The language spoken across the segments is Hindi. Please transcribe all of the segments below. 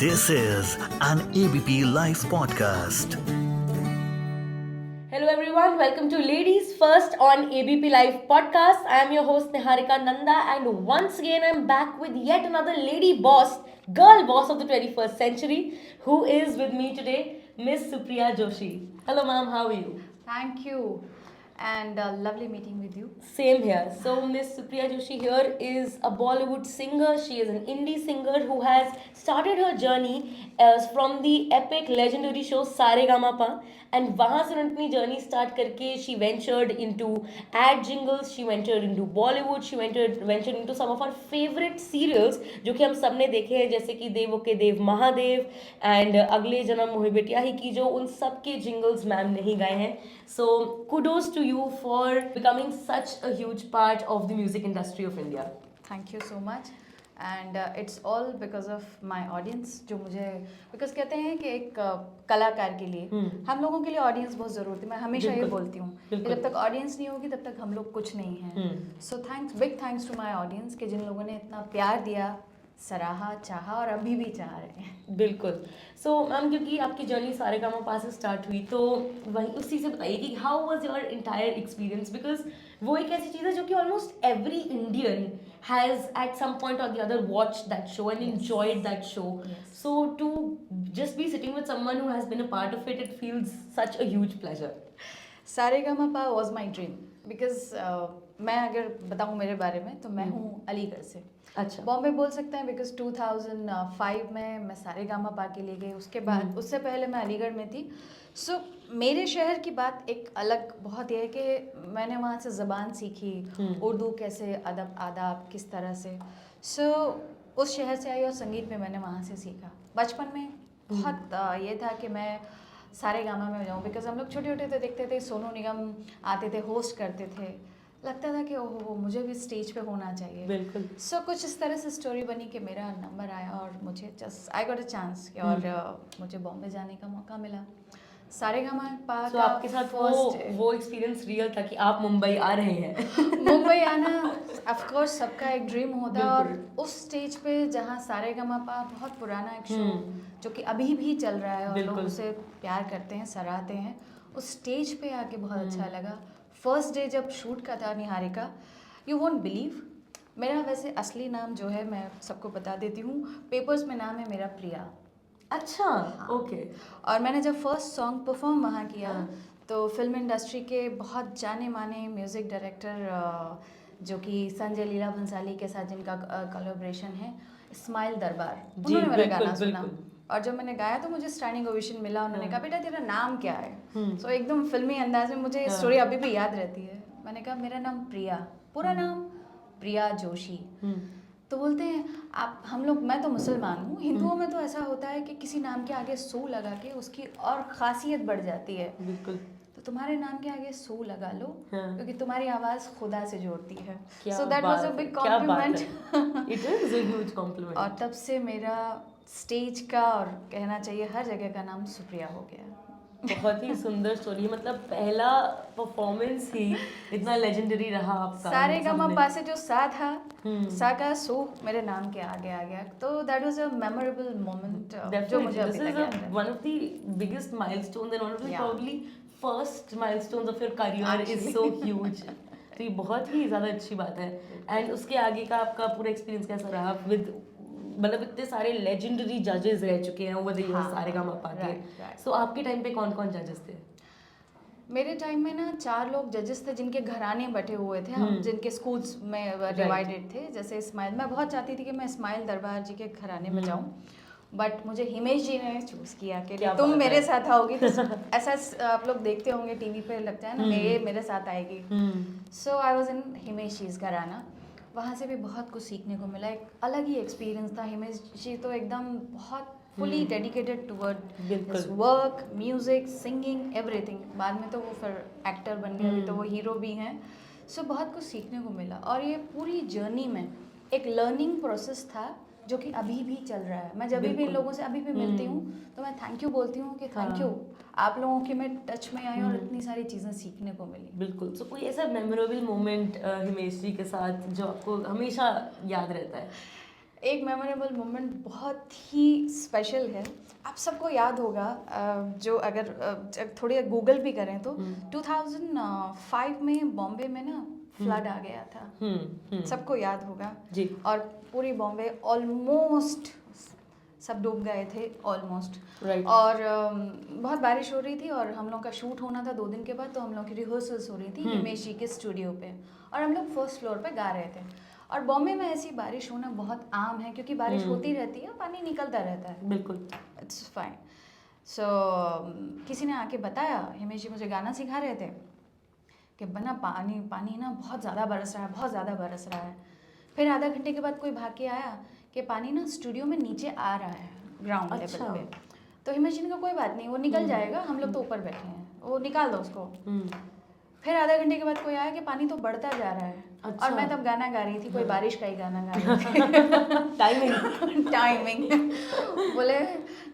This is an ABP Life podcast. Hello everyone, welcome to Ladies First on ABP Live podcast. I am your host Niharika Nanda and once again I'm back with yet another lady boss, girl boss of the 21st century who is with me today, Miss Supriya Joshi. Hello ma'am, how are you? Thank you, and lovely meeting with you. Same here. So Miss Supriya Joshi here is a Bollywood singer. She is an indie singer who has started her journey from the epic legendary show Saregama and वहाँ से उन्होंने अपनी जर्नी स्टार्ट करके she ventured into ad jingles, she ventured into Bollywood, she ventured into some of our favorite serials जो कि हम सब ने देखे हैं जैसे कि देवों के देव महादेव एंड अगले जन्म मोहे बेटिया ही की जो उन सब के जिंगल्स मैम ने ही गाए हैं. So kudos to you for becoming such a huge part of the music industry of India. Thank you so much. And it's all because of my audience जो मुझे because कहते हैं कि एक कलाकार के लिए हम लोगों के लिए ऑडियंस बहुत ज़रूरत है. मैं हमेशा ये बोलती हूँ कि जब तक ऑडियंस नहीं होगी तब तक हम लोग कुछ नहीं हैं. So big thanks to my audience कि जिन लोगों ने इतना प्यार दिया, सराहा, चाहा और अभी भी चाह रहे हैं. बिल्कुल. सो मैम क्योंकि आपकी जर्नी सारेगामा से स्टार्ट हुई तो वही उसी से बताइए कि how was your entire experience because वो एक ऐसी चीज़ है जो कि almost every Indian has at some point और the other watch that show and enjoyed that show. So to just be sitting with someone who has been a part of it feels such a huge pleasure. Saregama was my dream because मैं अगर बताऊँ मेरे बारे में तो मैं हूँ अलीगढ़ से. अच्छा. बॉम्बे बोल सकते हैं बिकॉज 2005 में मैं सारेगामा के लिए गई. उसके बाद उससे पहले मैं अलीगढ़ में थी. सो मेरे शहर की बात एक अलग बहुत ये है कि मैंने वहाँ से ज़बान सीखी, उर्दू कैसे, अदब आदाब किस तरह से. सो उस शहर से आई और संगीत में मैंने वहाँ से सीखा. बचपन में बहुत ये था कि मैं सारेगामा में जाऊँ बिकॉज हम लोग छोटे छोटे थे, देखते थे सोनू निगम आते थे, होस्ट करते थे, लगता था कि ओहो मुझे भी स्टेज पे होना चाहिए. बिल्कुल. सो कुछ इस तरह से स्टोरी बनी कि मेरा नंबर आया और मुझे just I got a chance और मुझे बॉम्बे जाने का मौका मिला. सारेगामा तो आपके साथ वो एक्सपीरियंस रियल था कि आप मुंबई आ रहे हैं. मुंबई आना ऑफ कोर्स सबका एक ड्रीम होता है और उस स्टेज पे जहाँ सारेगामा बहुत पुराना एक शो जो कि अभी भी चल रहा है और लोग उसे प्यार करते हैं, सराहते हैं, उस स्टेज पे आके बहुत अच्छा लगा. फर्स्ट डे जब शूट का था निहारिका, यू वोंट बिलीव, मेरा वैसे असली नाम जो है मैं सबको बता देती हूँ, पेपर्स में नाम है मेरा प्रिया. अच्छा. ओके. और मैंने जब फर्स्ट सॉन्ग परफॉर्म वहाँ किया तो फिल्म इंडस्ट्री के बहुत जाने माने म्यूज़िक डायरेक्टर जो कि संजय लीला भंसाली के साथ जिनका कोलैबोरेशन है, इस्माइल दरबार, उन्होंने मेरा गाना सुना और जब मैंने गाया तो मुझे स्टैंडिंग ओवेशन मिला. उन्होंने कहा बेटा तेरा नाम क्या है. सो एकदम फिल्मी अंदाज में मुझे स्टोरी अभी भी याद रहती है. मैंने कहा मेरा नाम प्रिया, पूरा नाम प्रिया जोशी. तो बोलते हैं आप हम लोग, मैं तो मुसलमान हूँ, हिंदुओं में तो ऐसा होता है कि किसी नाम के आगे सू लगा के उसकी और खासियत बढ़ जाती है. बिल्कुल. तो तुम्हारे नाम के आगे सू लगा लो क्योंकि तुम्हारी आवाज़ खुदा से जोड़ती है. क्या so that was a big complement. It is a huge complement. और तब से मेरा स्टेज का और कहना चाहिए हर जगह का नाम सुप्रिया हो गया. बहुत ही सुंदर स्टोरी. मतलब पहला परफॉर्मेंस ही इतना लेजेंडरी रहा आपका. सारेगामा से जो सा था, सा का सो मेरे नाम के आगे आ गया. तो that was a memorable moment जो मुझे अभी तक याद है. One of the biggest milestones and one of the probably first milestones of your career is so huge. तो ये बहुत ही ज़्यादा अच्छी बात है. एंड उसके आगे का आपका पूरा एक्सपीरियंस कैसा रहा विद, मतलब इतने सारे लेजेंडरी जजेस रह चुके हैं ओवर द इयर्स सारेगामा के. सो आपके टाइम पे कौन कौन जजेस थे? मेरे टाइम में ना 4 लोग जजेस थे जिनके घराने बटे हुए थे. हम जिनके स्कूल्स में डिवाइडेड थे. जैसे इस्माइल, मैं बहुत चाहती थी कि मैं इस्माइल दरबार जी के घराने में जाऊँ, बट मुझे हिमेश जी ने चूज़ किया कि तुम मेरे साथ आओगी. तो ऐसा आप लोग देखते होंगे टीवी पे, लगता है ना ये मेरे साथ आएगी. सो आई वॉज इन हिमेश जी घराना. वहाँ से भी बहुत कुछ सीखने को मिला. एक अलग ही एक्सपीरियंस था. हिमेश जी तो एकदम बहुत fully dedicated toward work, music, singing, everything. बाद में तो वो फिर एक्टर बन गए, अभी तो वो हीरो भी हैं. सो बहुत कुछ सीखने को मिला और ये पूरी जर्नी में एक लर्निंग प्रोसेस था जो कि अभी भी चल रहा है. मैं जब भी इन लोगों से अभी भी मिलती हूँ तो मैं थैंक यू बोलती हूँ कि थैंक यू, आप लोगों के मैं टच में आई और इतनी सारी चीज़ें सीखने को मिली. बिल्कुल. सो कोई ऐसा मेमोरेबल मोमेंट हिमेश जी के साथ जो आपको हमेशा याद रहता है? एक मेमोरेबल मोमेंट बहुत ही स्पेशल है, आप सबको याद होगा, जो अगर थोड़ी गूगल भी करें तो 2005 में बॉम्बे में ना फ्लड आ गया था, सबको याद होगा जी। और पूरी बॉम्बे ऑलमोस्ट सब डूब गए थे ऑलमोस्ट। Right. और बहुत बारिश हो रही थी और हम लोग का शूट होना था 2 दिन के बाद, तो हम लोग की रिहर्सल्स हो रही थी हिमेश जी के स्टूडियो पे, और हम लोग फर्स्ट फ्लोर पे गा रहे थे। और बॉम्बे में ऐसी बारिश होना बहुत आम है, क्योंकि बारिश होती रहती है, पानी निकलता रहता है, बिल्कुल। It's fine. सो किसी ने आके बताया, हिमेश जी मुझे गाना सिखा रहे थे कि बना पानी पानी ना बहुत ज़्यादा बरस रहा है, बहुत ज़्यादा बरस रहा है। फिर आधा घंटे के बाद कोई भाग के आया कि पानी ना स्टूडियो में नीचे आ रहा है ग्राउंड अच्छा। लेवल पे। तो हिमेश जी ने कहा कोई बात नहीं, वो निकल जाएगा, हम लोग तो ऊपर बैठे हैं, वो निकाल दो उसको। फिर आधा घंटे के बाद कोई आया कि पानी तो बढ़ता जा रहा है। अच्छा। और मैं तब गाना गा रही थी, कोई बारिश का ही गाना गा रही थी। टाइमिंग बोले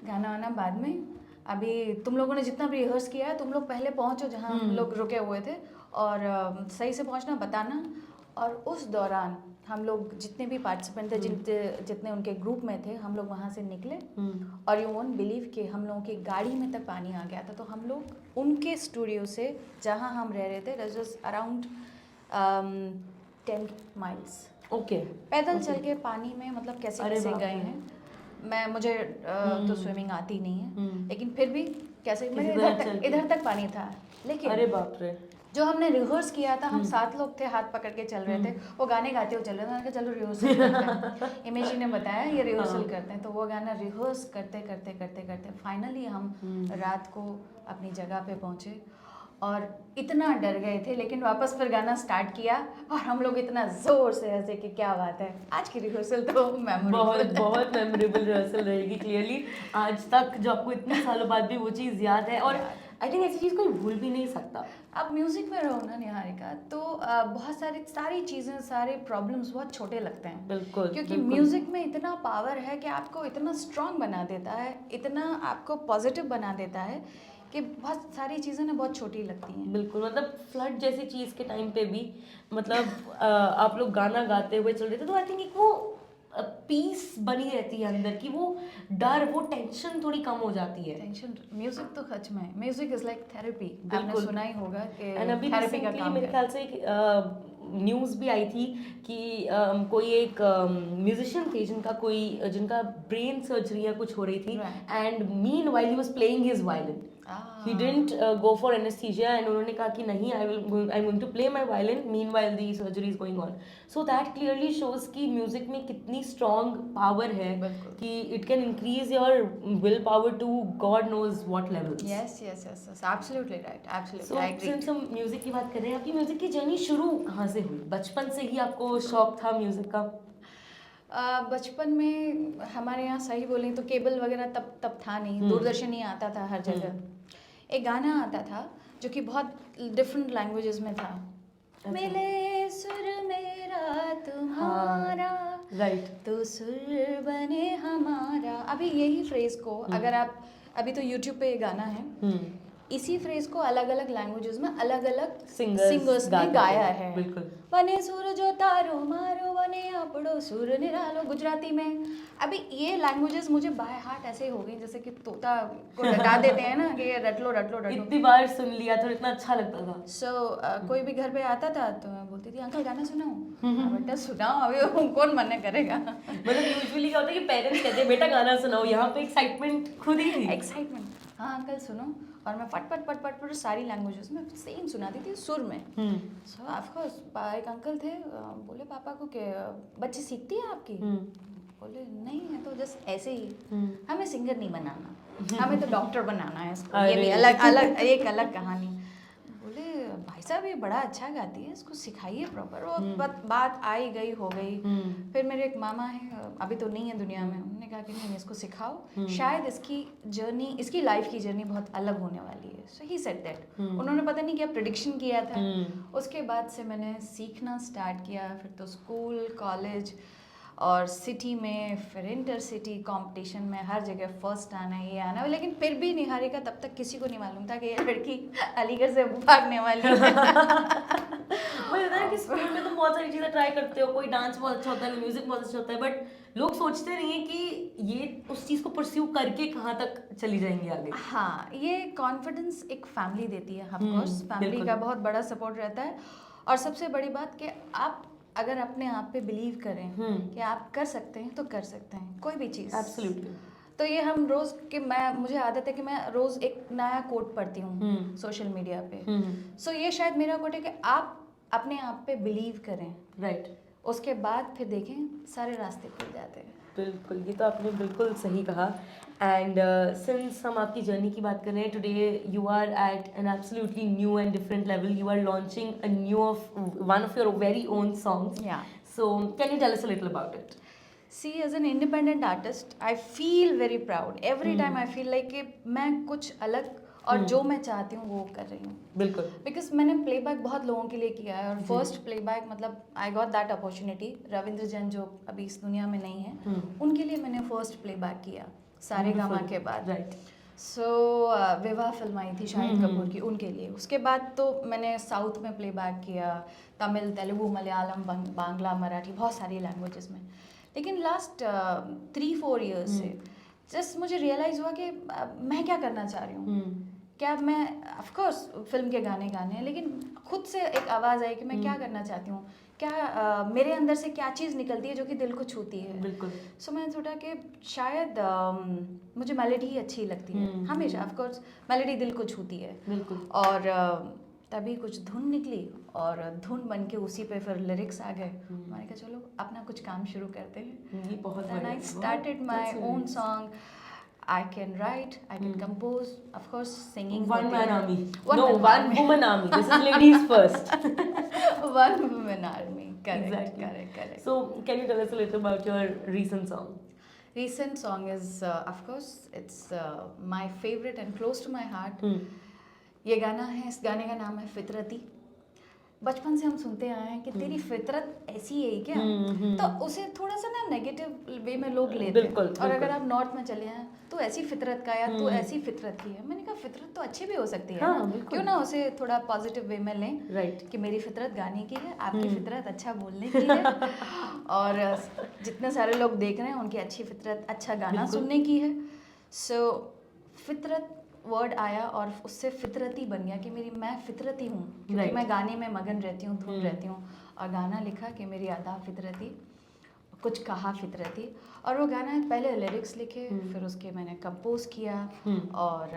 गाना वाना बाद में, अभी तुम लोगों ने जितना भी रिहर्स किया है तुम लोग पहले पहुंचो जहाँ हम लोग रुके हुए थे, और सही से पहुंचना बताना। और उस दौरान हम लोग जितने भी पार्टिसिपेंट थे, जितने उनके ग्रुप में थे, हम लोग वहाँ से निकले, और यू वोंट बिलीव कि हम लोगों की गाड़ी में तक पानी आ गया था। तो हम लोग उनके स्टूडियो से जहाँ हम रह रहे थे, जस्ट अराउंड 10 माइल्स ओके। पैदल चल के पानी में, मतलब कैसे अरे कैसे बाप गए रे। हैं। मुझे तो स्विमिंग आती नहीं है, लेकिन फिर भी कैसे किसी मेरे तरह चल के। इधर तक पानी था। लेकिन अरे बाप रे। जो हमने रिहर्स किया था, हम 7 लोग थे, हाथ पकड़ के चल रहे थे, वो गाने गाते हुए चल रहे थे। मैंने कहा चलो रिहर्सल करते हैं। इमेज जी ने बताया ये रिहर्सल करते हैं, तो वो गाना रिहर्स करते करते करते करते फाइनली हम रात को अपनी जगह पे पहुंचे, और इतना डर गए थे, लेकिन वापस फिर गाना स्टार्ट किया, और हम लोग इतना जोर से हंसे कि क्या बात है। आज की रिहर्सल तो बहुत बहुत मेमोरेबल रिहर्सल रहेगी क्लियरली आज तक, जो आपको इतने सालों बाद भी वो चीज़ याद है, और आई थिंक ऐसी चीज़ कोई भूल भी नहीं सकता। अब म्यूजिक में रहो ना निहारिका, तो बहुत सारी चीज़ें, सारे प्रॉब्लम्स बहुत छोटे लगते हैं। बिल्कुल, क्योंकि बिल्कुल। म्यूजिक में इतना पावर है कि आपको इतना स्ट्रांग बना देता है, इतना आपको पॉजिटिव बना देता है कि बहुत सारी चीज़ें ना बहुत छोटी लगती हैं। बिल्कुल, मतलब फ्लड जैसी चीज़ के टाइम पे भी, मतलब आप लोग गाना गाते हुए चल रहे थे, तो आई थिंक एक वो पीस बनी रहती है अंदर की, वो डर, वो टेंशन थोड़ी कम हो जाती है। टेंशन, म्यूजिक तो सच में, म्यूजिक इज लाइक थेरेपी। आपने बिल्कुल। सुना ही होगा कि एंड अभी थेरेपी का रिसेंटली काम मेरे है। ख्याल से न्यूज़ भी आई थी कि कोई एक म्यूजिशियन थे जिनका ब्रेन सर्जरी या कुछ हो रही थी, Right. And mean while he was playing his violin, he didn't go for anesthesia, and उन्होंने कहा कि नहीं, I'm going to play my violin meanwhile the surgery is going on. So that clearly shows कि म्यूजिक में कितनी strong power है, बिल्कुल। कि it can increase your will power to God knows what levels. Yes, absolutely right, absolutely, So I agree. since हम म्यूजिक की बात कर रहे हैं, आपकी म्यूजिक की जर्नी शुरू कहाँ से हुई? बचपन से ही आपको शौक था म्यूजिक का? बचपन में हमारे यहाँ सही बोलें तो केबल वगैरह तब था नहीं, दूरदर्शन ही आता था हर जगह। एक गाना आता था जो कि बहुत डिफरेंट लैंग्वेजेस में था, मिले सुर मेरा तुम्हारा, राइट। तो सुर बने हमारा। अभी यही फ्रेज को अगर आप, अभी तो यूट्यूब पे ये गाना है, इसी फ्रेज को अलग अलग लैंग्वेजेस में अलग अलग सिंगर्स ने गाया है। बिल्कुल। वने सुर जो तारो मारो वने आपड़ो सुर निरालो, गुजराती में। अभी ये लैंग्वेजेस मुझे बाय हार्ट ऐसे हो गई जैसे कि तोता को रटा देते हैं ना कि ये रट लो। इतनी बार सुन लिया था, इतना अच्छा लगता था। सो कोई भी घर पे आता था तो मैं बोलती थी अंकल गाना सुनाओ। बेटा सुनाओ, अभी कौन मना करेगा। मतलब यूजुअली क्या होता है कि पेरेंट्स कहते हैं बेटा गाना सुनाओ, यहाँ पे एक्साइटमेंट खुद ही थी। एक्साइटमेंट, हाँ अंकल सुनो, और मैं फट सारी लैंग्वेजेस में सेम सुनाती थी सुर में। सो ऑफ कोर्स एक अंकल थे, बोले पापा को कि बच्ची सीखती है आपकी? बोले नहीं, है तो जस्ट ऐसे ही, हमें सिंगर नहीं बनाना, हमें तो डॉक्टर बनाना है इसको। ये भी एक अलग कहानी। बोले भाई साहब ये बड़ा अच्छा गाती है, इसको सिखाइए प्रॉपर। वो बात आई गई हो गई। फिर मेरे एक मामा है, अभी तो नहीं है दुनिया में, उन्होंने कहा कि नहीं इसको सिखाओ, शायद इसकी लाइफ की जर्नी बहुत अलग होने वाली है। सो ही सेड दैट। उन्होंने पता नहीं क्या प्रेडिक्शन किया था। उसके बाद से मैंने सीखना स्टार्ट किया, फिर तो स्कूल, कॉलेज और सिटी में, फिर इंटर सिटी कंपटीशन में, हर जगह फर्स्ट आना, ये आना। लेकिन फिर भी निहारिका तब तक किसी को नहीं मालूम था कि ये लड़की अलीगढ़ से भागने वाली है। मुझे पता है कि स्कूल में तो बहुत सारी चीज़ें ट्राई करते हो, कोई डांस बहुत अच्छा होता है, म्यूजिक बहुत अच्छा होता है, बट लोग सोचते नहीं है कि ये उस चीज़ को परस्यू करके कहाँ तक चली जाएंगी आगे। हाँ, ये कॉन्फिडेंस एक फैमिली देती है, ऑफ कोर्स फैमिली बिल्कुल। का बहुत बड़ा सपोर्ट रहता है। और सबसे बड़ी बात कि आप अगर अपने आप पे बिलीव करें कि आप कर सकते हैं तो कर सकते हैं कोई भी चीज़। एब्सोल्युटली। तो ये हम रोज़ के मुझे आदत है कि मैं रोज़ एक नया कोट पढ़ती हूँ सोशल मीडिया पे। सो ये शायद मेरा कोट है कि आप अपने आप पे बिलीव करें, राइट। उसके बाद फिर देखें सारे रास्ते खुल जाते हैं। बिल्कुल, ये तो आपने बिल्कुल सही कहा। एंड सिंस हम आपकी जर्नी की बात कर रहे हैं, today you are at an absolutely new and different level. You are launching a new of one of your very own songs. Yeah. So can you tell us a little about it? See, as an independent artist, I feel very proud. Every time I feel like कि मैं कुछ अलग और जो मैं चाहती हूँ वो कर रही हूँ। बिल्कुल। बिकॉज मैंने प्लेबैक बहुत लोगों के लिए किया है, और फर्स्ट प्लेबैक मतलब I got that opportunity. Ravindra Jain जो अभी इस दुनिया में नहीं है, उनके लिए मैंने फर्स्ट प्लेबैक किया सारेगामा के बाद। राइट। सो विवाह फिल्म आई थी शाहिद कपूर की, उनके लिए। उसके बाद तो मैंने साउथ में प्लेबैक किया, तमिल, तेलुगु, मलयालम, बांग्ला, मराठी, बहुत सारी लैंग्वेजेस में। लेकिन लास्ट 3-4 ईयर्स से जस्ट मुझे रियलाइज़ हुआ कि मैं क्या करना चाह रही हूँ। क्या मैं ऑफ कोर्स फिल्म के गाने गाने हैं, लेकिन खुद से एक आवाज़ आई कि मैं क्या करना चाहती हूँ, क्या मेरे अंदर से क्या चीज़ निकलती है जो कि दिल को छूती है। बिल्कुल। सो मैंने सोचा कि शायद मुझे मेलोडी ही अच्छी लगती है हमेशा। ऑफ कोर्स मेलोडी दिल को छूती है। बिल्कुल। और तभी कुछ धुन निकली, और धुन बन के उसी पे फिर लिरिक्स आ गए। मैंने कहा चलो अपना कुछ काम शुरू करते हैं। ये बहुत Then I started my own song. I can write, I can compose, of course singing. One होती man है। army. One No, man one army. woman army. This is ladies first. One woman army. Correct, Exactly. correct. So, can you tell us a little about your recent song? Recent song is, of course, it's my favorite and close to my heart. ये गाना है, इस गाने का नाम है फितरती। बचपन से हम सुनते आए हैं कि तेरी फितरत ऐसी है क्या, तो उसे थोड़ा सा ना नेगेटिव वे में लोग लेते हैं। और अगर आप नॉर्थ में चले जाएं तो ऐसी फितरत का, या तो ऐसी फितरत की है। मैंने कहा फितरत तो अच्छी भी हो सकती है ना, क्यों ना उसे थोड़ा पॉजिटिव वे में लें। राइट। कि मेरी फितरत गाने की है, आपकी फितरत अच्छा बोलने की है, और जितने सारे लोग देख रहे हैं उनकी अच्छी फितरत अच्छा गाना सुनने की है। सो फितरत वर्ड आया और उससे फितरती बन गया कि मैं फितरती हूँ, क्योंकि मैं गाने में मगन रहती हूँ, धुन रहती हूँ। और गाना लिखा कि मेरी अदा फितरती, कुछ कहा फितरती। और वो गाना पहले लिरिक्स लिखे, फिर उसके मैंने कंपोज किया, और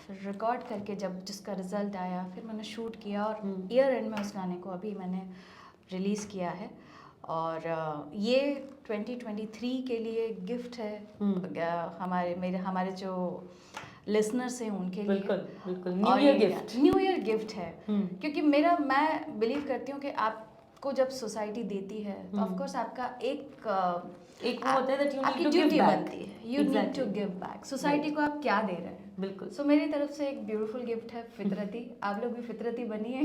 फिर रिकॉर्ड करके जब जिसका रिजल्ट आया फिर मैंने शूट किया, और ईयर एंड में उस गाने को अभी मैंने रिलीज़ किया है। और ये 2023 के लिए गिफ्ट है हमारे जो लिसनर्स हैं उनके लिए। बिल्कुल बिल्कुल, new year gift. New year gift है, क्योंकि मैं बिलीव करती हूँ कि आपको जब सोसाइटी देती है तो ऑफ कोर्स आपका एक वो होता है that you need आपकी to give ड्यूटी back. बनती है, you need to give back. Society को आप क्या दे रहे हैं। बिल्कुल। सो मेरी तरफ से एक ब्यूटीफुल गिफ्ट है फितरती। आप लोग भी फितरती बनिए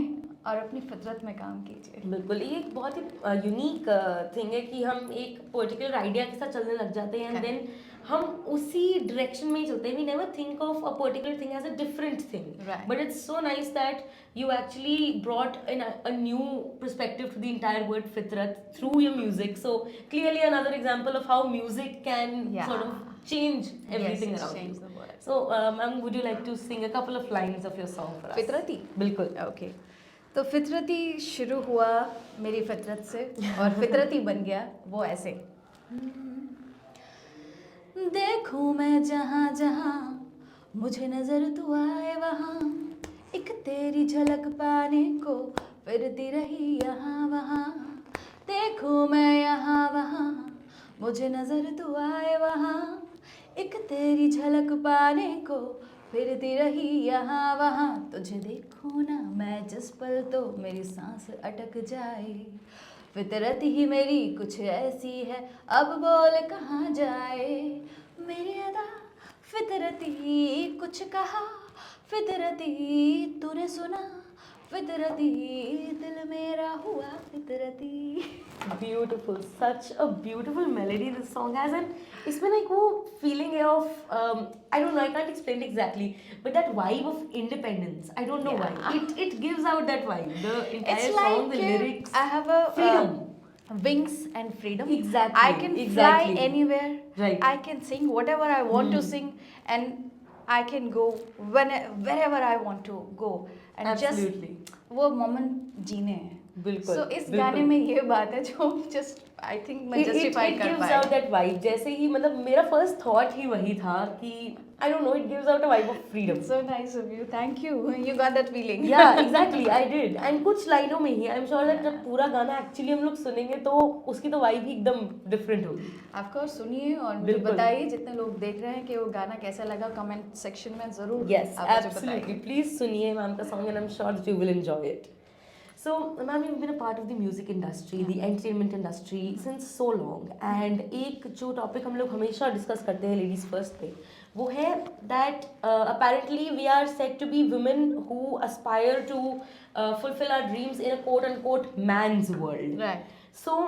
और अपनी फितरत में काम कीजिए। बिल्कुल, ये एक बहुत ही यूनिक थिंग है कि हम एक पर्टिकुलर आइडिया के साथ चलने लग जाते हैं, एंड देन हम उसी डायरेक्शन में ही चलते हैं। We never think of a particular thing as a different thing, but it's so nice that you actually brought in a new perspective to the entire word fitrat through your music. So clearly another example of how music can sort of change everything around change you. the world. So ma'am, would you like to sing a couple of lines of your song for us? फितरती। बिल्कुल। ओके, तो फितरती शुरू हुआ मेरी फितरत से और फितरती बन गया वो ऐसे। देखूं मैं जहाँ जहाँ मुझे नजर तू आए वहाँ, एक तेरी झलक पाने को फिरती रही यहाँ वहाँ। देखूं मैं यहाँ वहाँ मुझे नजर तू आए वहाँ, एक तेरी झलक पाने को फिरती रही यहाँ वहाँ। तुझे देखूं ना मैं जिस पल तो मेरी सांस अटक जाए, फितरत ही मेरी कुछ ऐसी है अब बोल कहाँ जाए। मेरी अदा फितरती कुछ कहा फितरती तूने सुना फितरती दिल मेरा हुआ फितरती। Beautiful, such a beautiful melody this song has, and इसमें ना एक वो feeling है of I don't know, I can't explain it exactly, but that vibe of independence. I don't know why. It gives out that vibe. The entire It's song, like the lyrics, I have a freedom. wings and freedom. Exactly, I can exactly. fly anywhere. Right. I can sing whatever I want to sing, and I can go wherever I want to go. And Absolutely. just वो मोमेंट जीने हैं. बिल्कुल, So इस बिल्कुल. गाने में ये बात है जो just I think मैं justify it कर gives पाया. out that vibe. जैसे ही मतलब मेरा first thought ही वही था कि I don't know, it gives out a vibe of freedom. So nice of you. Thank you. You got that feeling. Yeah, exactly, I did. And कुछ लाइनों में ही I'm sure that जब पूरा गाना actually हम लोग सुनेंगे तो उसकी तो vibe ही एकदम different होगी. Of course सुनिए और मुझे बिल्कुल. बताइए जितने लोग देख रहे हैं कि वो गाना कैसा लगा कमेंट सेक्शन में ज़रूर Yes, आप मुझे absolutely. बताइए. Please सुनिए मैम का song and I'm sure that you will enjoy it. So, ma'am, you've been a part of the music industry, the entertainment industry since so long. And एक जो topic हम लोग हमेशा discuss करते हैं ladies first पे, वो है that apparently we are said to be women who aspire to fulfill our dreams in a quote unquote man's world. Right. So,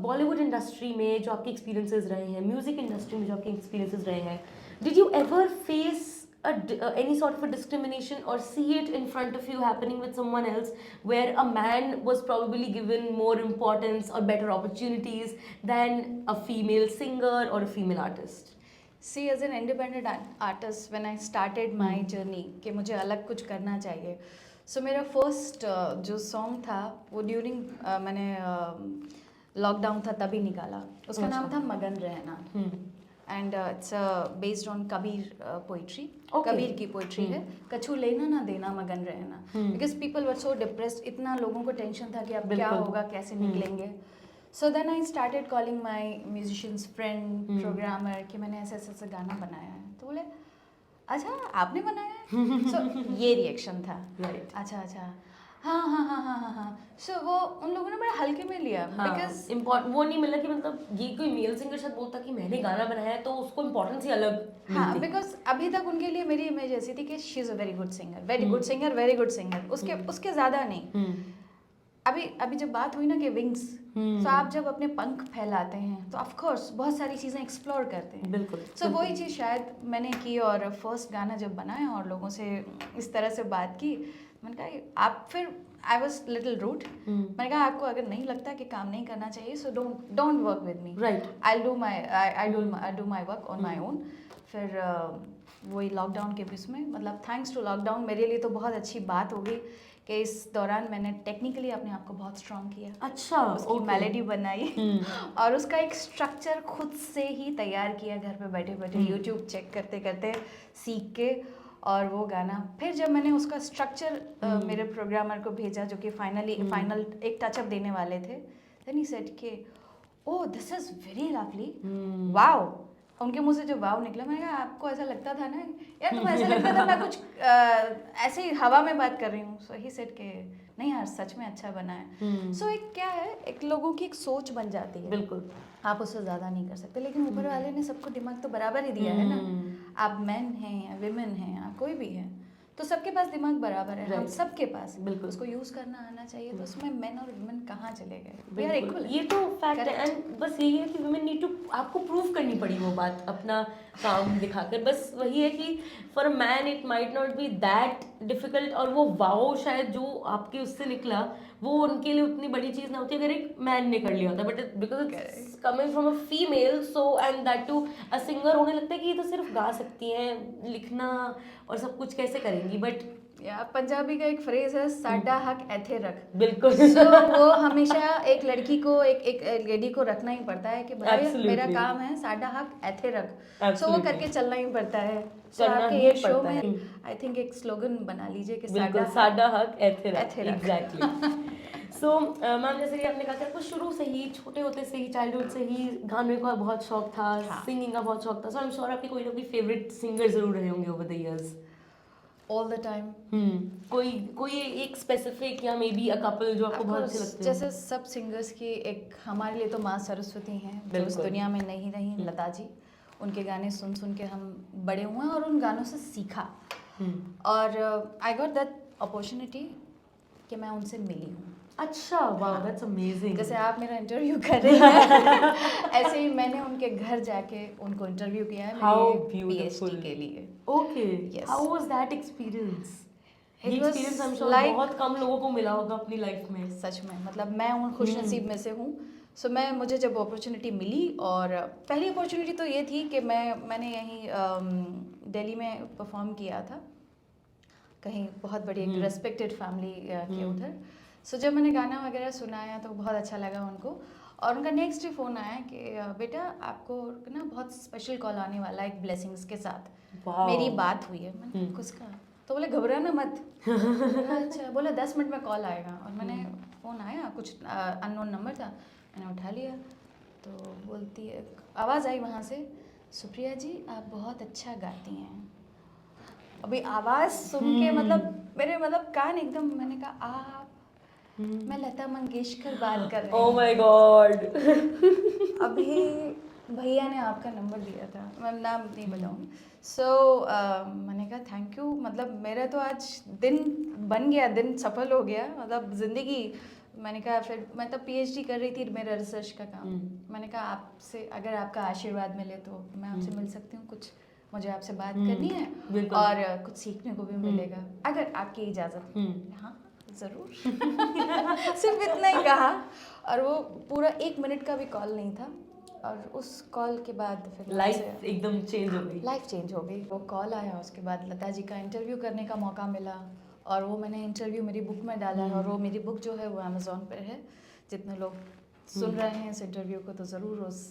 Bollywood industry में जो आपके experiences रहे हैं, music industry में जो आपके experiences रहे हैं, did you ever face any sort of a discrimination or see it in front of you happening with someone else where a man was probably given more importance or better opportunities than a female singer or a female artist? See, as an independent artist, when I started my journey कि मुझे अलग कुछ करना चाहिए, so मेरा first जो song था वो during मैंने lockdown था तभी निकाला. उसका नाम था मगन रहना. And it's based on Kabir poetry. Okay. Kabir की पोइट्री है. कछु लेना ना देना मगन रहना. Because people were so depressed. इतना लोगों को टेंशन था कि अब क्या होगा, कैसे निकलेंगे. So then I started calling my musicians friend, programmer कि मैंने ऐसे ऐसे गाना बनाया है. तो बोले अच्छा आपने बनाया है? So ये रिएक्शन था. Right. अच्छा हाँ. So वो उन लोगों ने बड़ा हल्के में लिया. Because वो नहीं मिला कि मतलब ये कोई मेल सिंगर शायद बोलता कि मैंने गाना बनाया है तो उसको इम्पोर्टेंस ही अलग हाँ, मिलती. बिकॉज अभी तक उनके लिए मेरी इमेज ऐसी थी कि she is a very good singer, very good singer. उसके ज़्यादा नहीं. अभी जब बात हुई ना कि विंग्स, तो आप जब अपने पंख फैलाते हैं तो ऑफ कोर्स बहुत सारी चीज़ें एक्सप्लोर करते हैं. बिल्कुल. सो वही चीज़ शायद मैंने की और फर्स्ट गाना जब बनाया और लोगों से इस तरह से बात की, मैंने कहा आप फिर आई वॉज लिटिल रूड. मैंने कहा आपको अगर नहीं लगता कि काम नहीं करना चाहिए so don't work with me. Right. I do my work on my own. फिर वही लॉकडाउन के बीच में, मतलब थैंक्स टू लॉकडाउन मेरे लिए तो बहुत अच्छी बात हो गई कि इस दौरान मैंने टेक्निकली अपने आप को बहुत स्ट्रॉन्ग किया. अच्छा. उसकी मेलोडी बनाई और उसका एक स्ट्रक्चर खुद से ही तैयार किया घर पे बैठे बैठे यूट्यूब चेक करते करते सीख के. और वो गाना फिर जब मैंने उसका स्ट्रक्चर मेरे प्रोग्रामर को भेजा जो कि फाइनल एक टचअप देने वाले थे, देन ही सेड के oh this is very lovely, wow. उनके मुंह से जो वाव निकला, मैंने कहा आपको ऐसा लगता था ना यार, तुम ऐसा लगता था मैं कुछ ऐसे ही हवा में बात कर रही हूँ. सो ही सेड के नहीं यार सच में अच्छा बना है. सो एक क्या है, एक लोगों की एक सोच बन जाती है. बिल्कुल. आप उससे ज़्यादा नहीं कर सकते, लेकिन ऊपर वाले ने सबको दिमाग तो बराबर ही दिया है ना. आप मैन हैं या विमेन हैं या कोई भी है, तो सबके पास दिमाग बराबर है. हम सबके पास. बिल्कुल. उसको यूज़ करना आना चाहिए. तो उसमें मेन और वुमेन कहाँ चले गए? We are equal. ये तो फैक्ट है. एंड बस यही है कि वुमेन नीड टू, आपको प्रूव करनी पड़ी वो बात अपना काम दिखाकर. बस वही है कि for a man it might not be that difficult, और वो वाओ शायद जो आपके उससे निकला वो उनके लिए उतनी बड़ी चीज़ ना होती अगर एक मैन ने कर लिया होता. But because it's coming from a female, so and that too a singer, उन्हें लगता है कि ये तो सिर्फ गा सकती हैं, लिखना और सब कुछ कैसे करेंगी. बट या पंजाबी का एक फ्रेज है साडा हक ऐथे रख. बिल्कुल. So, वो हमेशा एक लड़की को एक लेडी को रखना ही पड़ता है कि भाई मेरा काम है साडा हक ऐथे रख. सो वो करके चलना ही पड़ता है. So, आपके ये शो में आई थिंक एक स्लोगन बना लीजिए कि साडा हक ऐथे रख. रख. एग्जैक्टली. सो मैम जैसे कि आपने कहा कि आपको शुरू से ही, छोटे होते से ही, चाइल्डहुड से ही गाने का बहुत शौक था, सिंगिंग का बहुत शौक था. सो आई एम श्योर आपके कोई ना कोई फेवरेट सिंगर जरूर रहे होंगे over the years. All the time. कोई एक स्पेसिफिक या मे बी अ कपल जो आपको बहुत अच्छे लगते हैं? जैसे सब सिंगर्स की एक, हमारे लिए तो माँ सरस्वती हैं जो इस दुनिया में नहीं रही, लता जी. उनके गाने सुन सुन के हम बड़े हुए और उन गानों से सीखा. और आई गॉट दैट अपॉर्चुनिटी कि मैं उनसे मिली हूँ। अच्छा, वाह, दैट्स अमेजिंग। जैसे आप मेरा इंटरव्यू कर रही हैं ऐसे ही मैंने उनके घर जाके उनको इंटरव्यू किया है How मेरे beautiful. पीएचडी के लिए। Okay. Yes. How was that experience? It ये was experience I'm sure like- बहुत कम लोगों को मिला होगा अपनी लाइफ में। सच में मतलब मैं उन खुश नसीब में से हूँ। सो मुझे जब अपॉर्चुनिटी मिली, और पहली अपॉर्चुनिटी तो ये थी कि मैंने यहीं दिल्ली में परफॉर्म किया था कहीं बहुत बड़ी एक रेस्पेक्टेड फैमिली के उधर। सो जब मैंने गाना वगैरह सुनाया तो बहुत अच्छा लगा उनको, और उनका नेक्स्ट डे फ़ोन आया कि बेटा आपको ना बहुत स्पेशल कॉल आने वाला है एक ब्लेसिंग्स के साथ। Wow. मेरी बात हुई है। मैंने किसका? तो बोले घबराना मत। अच्छा, बोला 10 मिनट में कॉल आएगा। और मैंने फ़ोन आया, कुछ अननोन नंबर था, मैंने उठा लिया तो बोलती है, आवाज़ आई वहाँ से, सुप्रिया जी आप बहुत अच्छा गाती हैं। अभी आवाज़ सुन के मतलब मेरे मतलब कान एकदम, मैंने कहा आप, मैं लता मंगेशकर बात कर रही हूँ। Oh my God. अभी भैया ने आपका नंबर दिया था, मैं नाम नहीं बताऊँगी। सो मैंने कहा थैंक यू, मतलब मेरा तो आज दिन बन गया, दिन सफल हो गया, मतलब ज़िंदगी। मैंने कहा फिर मैं तब पीएचडी कर रही थी, मेरा रिसर्च का काम। मैंने कहा आपसे अगर आपका आशीर्वाद मिले तो मैं आपसे मिल सकती हूँ, कुछ मुझे आपसे बात करनी है बिल्कुल। और कुछ सीखने को भी मिलेगा अगर आपकी इजाज़त है। हाँ ज़रूर। सिर्फ इतना ही कहा, और वो पूरा 1 मिनट का भी कॉल नहीं था, और उस कॉल के बाद फिर लाइफ एकदम चेंज हो गई। लाइफ चेंज हो गई। वो कॉल आया, उसके बाद लता जी का इंटरव्यू करने का मौका मिला, और वो मैंने इंटरव्यू मेरी बुक में डाला है, और वो मेरी बुक जो है वो अमेज़ॉन पर है। जितने लोग सुन रहे हैं इस इंटरव्यू को तो ज़रूर उस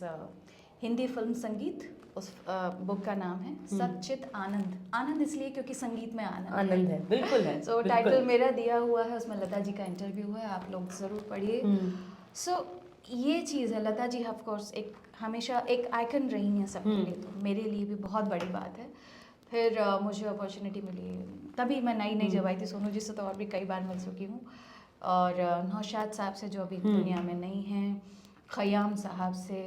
हिंदी फिल्म संगीत, उस बुक का नाम है सच्चित आनंद। आनंद इसलिए क्योंकि संगीत में आनंद है, बिल्कुल है। सो टाइटल मेरा दिया हुआ है, उसमें लता जी का इंटरव्यू है, आप लोग ज़रूर पढ़िए। सो ये चीज़ है, लता जी ऑफ कोर्स एक हमेशा एक आइकन रही हैं सबके लिए, तो मेरे लिए भी बहुत बड़ी बात है। फिर मुझे अपॉर्चुनिटी मिली, तभी मैं नई जब आई थी, सोनू जी से तो और भी कई बार मिल चुकी हूँ, और नौशाद साहब से जो अभी दुनिया में नहीं हैं, खयाम साहब से,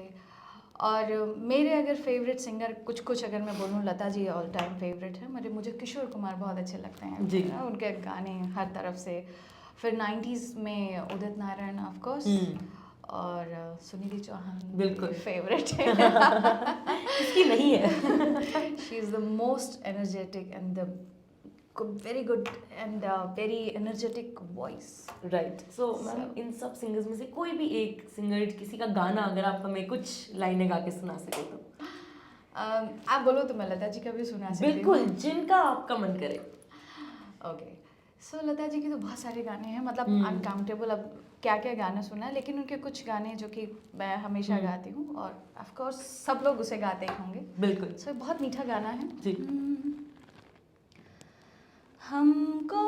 और मेरे अगर फेवरेट सिंगर कुछ अगर मैं बोलूँ, Lata ji all time favourite है। मुझे किशोर कुमार बहुत अच्छे लगते हैं जी। उनके गाने हर तरफ से। फिर 90s में उदित नारायण ऑफ कोर्स, और सुनिधि चौहान बिल्कुल फेवरेट है। इसकी नहीं है। She is the most energetic and the very good and very energetic voice. Right. So ma'am इन सब सिंगर्स में से कोई भी एक सिंगर, किसी का गाना अगर आप हमें कुछ लाइनें गा के सुना सके तो। आप बोलो तो मैं लता जी का भी सुना सकती हूँ। बिल्कुल, जिनका आपका मन करे। ओके, सो लता जी के तो बहुत सारे गाने हैं, मतलब अनकाउंटेबल, अब क्या क्या गाना सुना है, लेकिन उनके कुछ गाने जो कि मैं हमेशा गाती हूँ, और ऑफ कोर्स सब लोग उसे गाते ही होंगे। बिल्कुल। सो बहुत मीठा गाना है जी। हमको।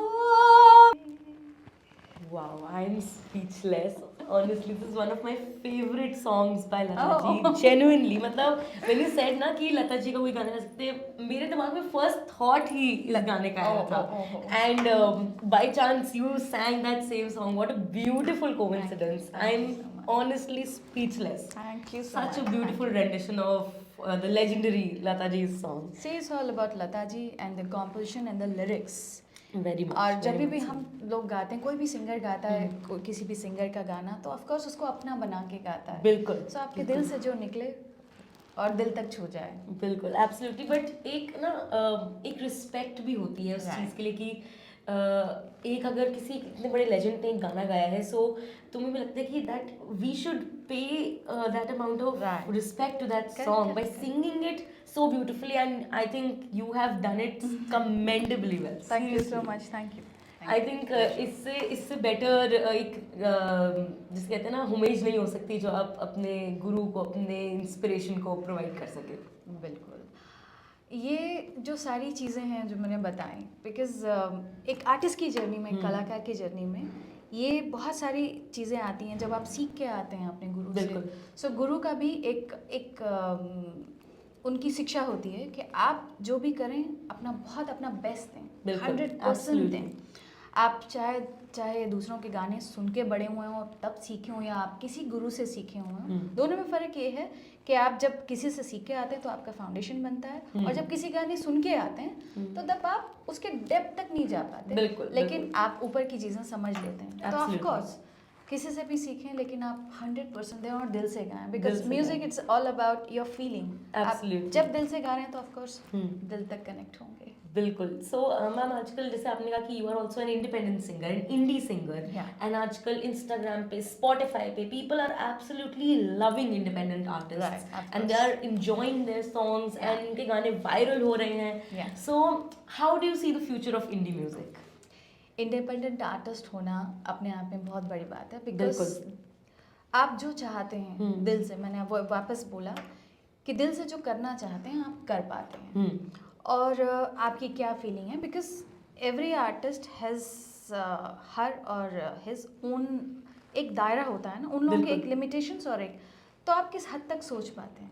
Wow, I'm speechless. Honestly, this is one of my favorite songs by Lata ji. Genuinely, मतलब when you said ना कि लता जी का कोई गाना गा सकते हैं, मेरे दिमाग में first thought ही इस गाने का आया था. And by chance you sang that same song. What a beautiful coincidence. I'm honestly speechless. Thank you so much. Such a beautiful rendition of the legendary Lata ji's song. Says all about Lata ji and the composition and the lyrics. Very much. और जब भी हम लोग गाते हैं, कोई भी सिंगर गाता है किसी भी सिंगर का गाना, तो ऑफ कोर्स उसको अपना बना के गाता है। बिल्कुल। सो आपके दिल से जो निकले और दिल तक छू जाए। बिल्कुल, एब्सोल्युटली। बट एक ना एक रिस्पेक्ट भी होती है उस चीज़ के लिए कि एक अगर किसी इतने बड़े लेजेंड ने एक गाना गाया है, सो तुम्हें भी लगता है कि that we should pay that amount of respect to that song by singing it so beautifully, and I think you have done it commendably well. Thank you so much. Thank you. I think इससे बेटर एक जिसे कहते हैं ना होमेज नहीं हो सकती जो आप अपने गुरु को, अपने इंस्पिरेशन को प्रोवाइड कर सके। बिल्कुल, ये जो सारी चीज़ें हैं जो मैंने बताई, बिकॉज एक आर्टिस्ट की जर्नी में, कलाकार की जर्नी में ये बहुत सारी चीज़ें आती हैं जब आप सीख के आते हैं अपने गुरु से। सो गुरु का भी एक उनकी शिक्षा होती है कि आप जो भी करें अपना बेस्ट दें, 100% दें। आप चाहे चाहे दूसरों के गाने सुन के बड़े हुए हों तब सीखे हों या आप किसी गुरु से सीखे हों, दोनों में फ़र्क ये है कि आप जब किसी से सीख के आते हैं तो आपका फाउंडेशन बनता है, और जब किसी गाने सुन के आते हैं तो तब आप उसके डेप्थ तक नहीं जा पाते, बिल्कुल, लेकिन आप ऊपर की चीज़ें समझ लेते हैं। तो ऑफ कोर्स किसी से भी सीखें, लेकिन आप 100% दें और दिल से गाएं, because music it's all about your feeling. आप जब दिल से गा रहे हैं तो ऑफ कोर्स दिल तक कनेक्ट होंगे। बिल्कुल। सो मैम, आजकल जैसे आपने कहा कि you are also an independent singer, an indie singer, and आजकल इंस्टाग्राम पे, स्पॉटिफाई पे people are absolutely loving independent artist and they are enjoying their songs and इनके गाने वायरल हो रहे हैं। So how do you see the future of indie music? Independent artist होना अपने आप में बहुत बड़ी बात है, बिकॉज आप जो चाहते हैं दिल से, मैंने वो वापस बोला कि दिल से जो करना चाहते हैं आप कर पाते हैं, और आपकी क्या फीलिंग है, बिकॉज एवरी आर्टिस्ट हैज़ हर और हिज ओन एक दायरा होता है ना, उन लोगों के एक लिमिटेशंस और एक, तो आप किस हद तक सोच पाते हैं।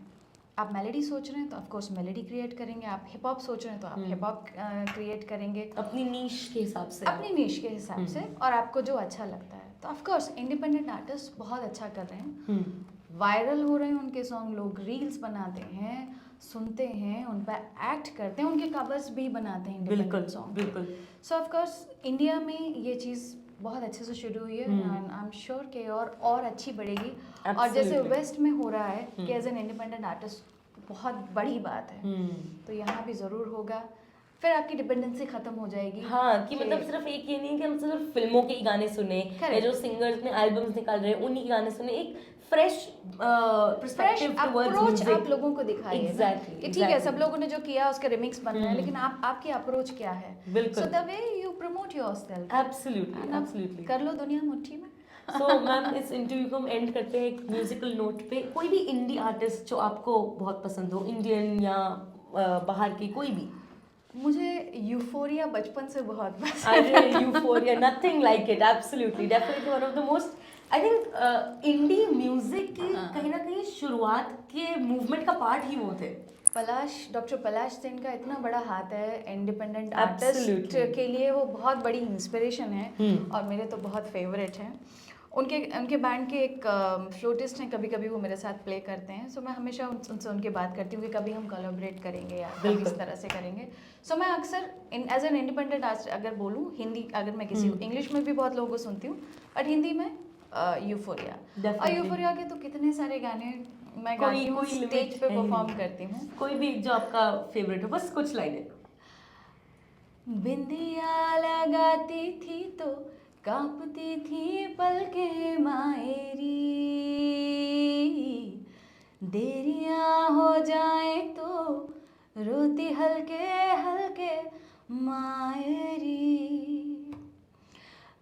आप मेलोडी सोच रहे हैं तो ऑफ कोर्स मेलोडी क्रिएट करेंगे, आप हिप हॉप सोच रहे हैं तो आप हिप हॉप क्रिएट करेंगे अपनी नीश के हिसाब से, अपनी नीश के हिसाब से, और आपको जो अच्छा लगता है। तो ऑफ कोर्स इंडिपेंडेंट आर्टिस्ट बहुत अच्छा कर रहे हैं, वायरल हो रहे हैं उनके सॉन्ग, लोग रील्स बनाते हैं, सुनते हैं, उन पर एक्ट करते हैं, उनके कवर्स भी बनाते हैं इंडिपेंडेंट सॉन्ग। बिल्कुल। सो ऑफ कोर्स इंडिया में ये चीज़ बहुत अच्छे से शुरू हुई है, एंड आई एम श्योर कि और अच्छी बढ़ेगी। और जैसे वेस्ट में हो रहा है कि एज एन इंडिपेंडेंट आर्टिस्ट बहुत बड़ी बात है, तो यहाँ भी ज़रूर होगा। फिर आपकी डिपेंडेंसी खत्म हो जाएगी। हाँ, कि मतलब सिर्फ एक ये नहीं कि हम सिर्फ फिल्मों के ही गाने सुने, या जो सिंगर्स ने एल्बम्स निकाल रहे हैं उन्हीं के गाने सुने, एक फ्रेश पर्सपेक्टिव टुवर्ड्स म्यूजिक आप लोगों को दिखाइए। एग्जैक्टली, कि ठीक है सब लोगों ने जो किया उसके रिमिक्स बन रहे हैं, लेकिन आपकी अप्रोच क्या है। बिल्कुल। So the way you promote yourself. Absolutely कर लो दुनिया मुट्ठी में। सो मैम, इस इंटरव्यू को हम एंड करते हैं एक म्यूजिकल नोट पे। कोई भी इंडी आर्टिस्ट जो आपको बहुत पसंद हो, इंडियन या बाहर की कोई भी? मुझे यूफोरिया बचपन से बहुत पसंद है। Euphoria, nothing like it, absolutely, definitely one of the most, I think indie music की कहीं ना कहीं शुरुआत के मूवमेंट का पार्ट ही वो थे। डॉक्टर पलाश सेन का इतना बड़ा हाथ है इंडिपेंडेंट आर्टिस्ट के लिए, वो बहुत बड़ी इंस्पिरेशन है, और मेरे तो बहुत फेवरेट हैं। उनके बैंड के एक फ्लूटिस्ट हैं, कभी कभी वो मेरे साथ प्ले करते हैं। सो मैं हमेशा उनसे उनकी बात करती हूँ कि कभी हम कोलैबोरेट करेंगे या इस तरह से करेंगे। सो मैं अक्सर एज एन इंडिपेंडेंट आर्टिस्ट अगर बोलूँ, हिंदी अगर मैं किसी इंग्लिश में भी बहुत लोगों को सुनती हूँ, बट हिंदी में यूफोरिया। और यूफोरिया के तो कितने सारे गाने मैं गाती हूँ, स्टेज पे परफॉर्म करती हूँ। कोई भी जो आपका फेवरेट हो, बस कुछ लाइनें। बिंदिया लगाती थी तो कांपती थी पलकें मायरी, देरियां हो जाए तो रोती हल्के हल्के मायरी,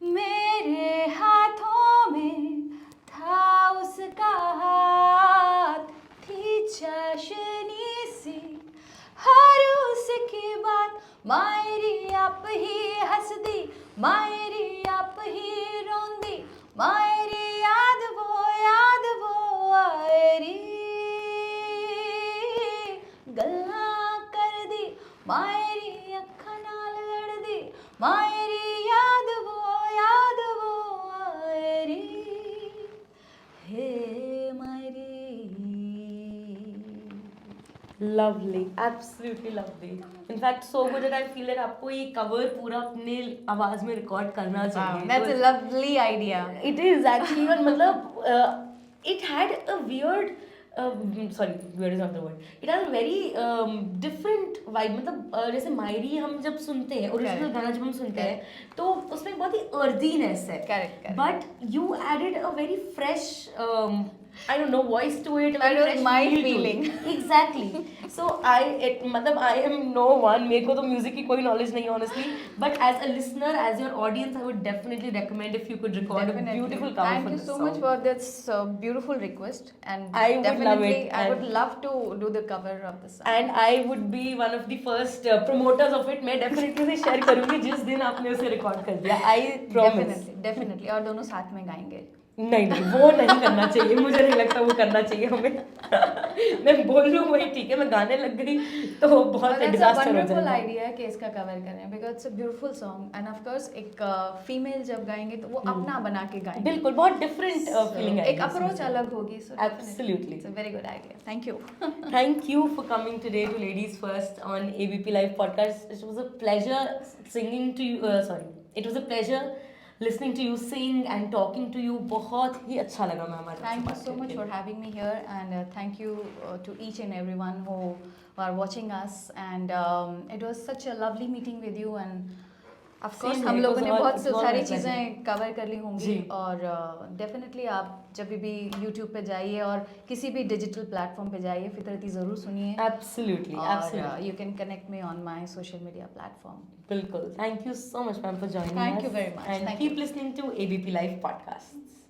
मेरे हाथों में था उसका हाथ, थी चाशनी सी हर उसकी बात, मायरी आप ही हंस दी, मायरी आप ही रोंदी, मायरी याद वो आयरी, गल्ला कर दी, मायरी अखा नाल लड़ दी, मायरी याद वो आयरी, हे मायरी। Lovely, absolutely lovely. In fact, so good that I feel that आपको ये cover पूरा अपने आवाज में रिकॉर्ड करना चाहिए. That's a lovely idea. It is actually, even मतलब it had a weird, sorry, weird is not the word. It has a very different vibe. मतलब जैसे मायरी हम जब सुनते हैं, ओरिजिनल गाना जब हम सुनते हैं, तो उसमें बहुत ही earthiness है. Correct. But you added a very fresh, I don't know, voice to it. That was my feeling. Exactly. So मतलब I am no one, मेरे को तो म्यूजिक की कोई नॉलेज नहीं है honestly, but as a listener, as your audience, I would definitely recommend if you could record a beautiful cover. Thank for you this so song. much for this beautiful request, and I would love definitely it, I and- would love to do the cover of the song. And I would be one of the first promoters of it. मैं definitely उसे share करूँगी जिस दिन आपने उसे record कर दिया. I promise. Definitely और दोनों साथ में गाएंगे. नहीं नहीं, वो नहीं करना चाहिए, मुझे नहीं लगता वो करना चाहिए हमें। मैं बोल लूँ वही ठीक है, मैं गाने लग गई तो बहुत डिजास्टर हो वंडरफुल जाएगा। आइडिया है कि इसका कवर करें because it's a beautiful song end of course एक फीमेल जब गाएंगे तो वो अपना बना के गाएंगे, बिल्कुल, बहुत डिफरेंट फीलिंग है एक अप्रोच अलग होगी, सो Absolutely. It's a very good idea, thank you. Thank you for coming today to Ladies First on ABP Live podcast. It was a pleasure singing to you. It was a pleasure listening to you sing and talking to you. बहुत ही अच्छा लगा मैम आज आपसे Thank you बात so much करके। for having me here, and thank you to each and everyone who are watching us. And it was such a lovely meeting with you. And of course, Same हम here, it लोगों was ने all- बहुत it was all सारी my pleasure. चीज़ें कवर कर ली होंगी, जी। और डेफिनेटली आप जब भी YouTube पे जाइए और किसी भी डिजिटल प्लेटफॉर्म पे जाइए, फितरती ज़रूर सुनिए, Absolutely, और absolutely. you can connect me on my social media platform. बिल्कुल. Thank you so much, ma'am, for joining us. Thank you very much. And Thank keep you. listening to ABP Live podcasts.